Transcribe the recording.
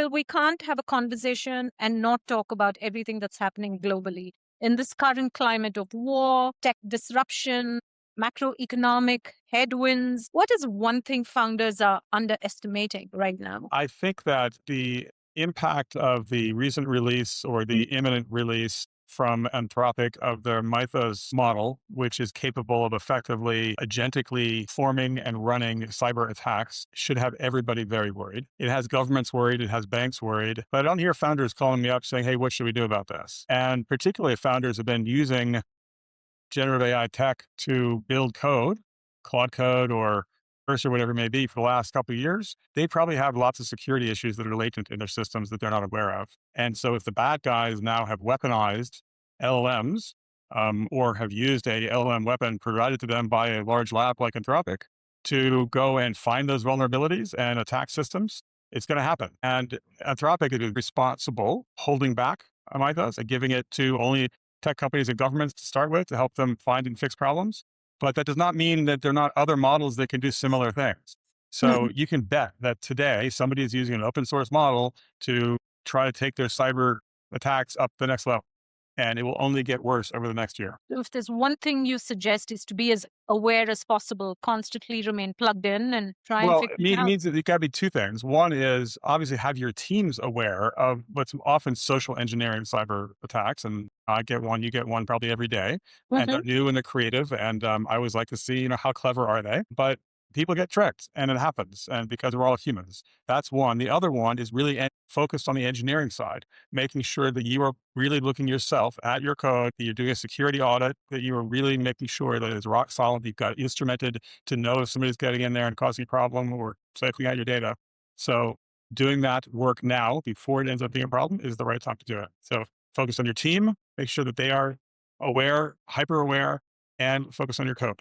Well, we can't have a conversation and not talk about everything that's happening globally. In this current climate of war, tech disruption, macroeconomic headwinds, what is one thing founders are underestimating right now? I think that the impact of the recent release or the imminent release from Anthropic of their Mythos model, which is capable of effectively agentically forming and running cyber attacks, should have everybody very worried. It has governments worried, it has banks worried, but I don't hear founders calling me up saying, hey, what should we do about this? And particularly if founders have been using generative AI tech to build code, Claude Code or Cursor, whatever it may be, for the last couple of years, they probably have lots of security issues that are latent in their systems that they're not aware of. And so if the bad guys now have weaponized LLMs or have used a LLM weapon provided to them by a large lab like Anthropic to go and find those vulnerabilities and attack systems, it's going to happen. And Anthropic is responsible holding back Mythos and giving it to only tech companies and governments to start with to help them find and fix problems. But that does not mean that there are not other models that can do similar things. So Mhm. you can bet that today somebody is using an open source model to try to take their cyber attacks up the next level. And it will only get worse over the next year. So if there's one thing you suggest is to be as aware as possible, constantly remain plugged in and try and Well, figure it it out. means that it got to be two things. One is obviously have your teams aware of what's often social engineering cyber attacks. And I get one, you get one probably every day. And they're Mhm. new and they're creative. And I always like to see, how clever are they? But people get tricked and it happens. And because we're all humans, that's one. The other one is really focused on the engineering side, making sure that you are really looking yourself at your code, that you're doing a security audit, that you are really making sure that it's rock solid. You've got it instrumented to know if somebody's getting in there and causing a problem or cycling out your data. So doing that work now before it ends up being a problem is the right time to do it. So focus on your team, make sure that they are aware, hyper aware, and focus on your code.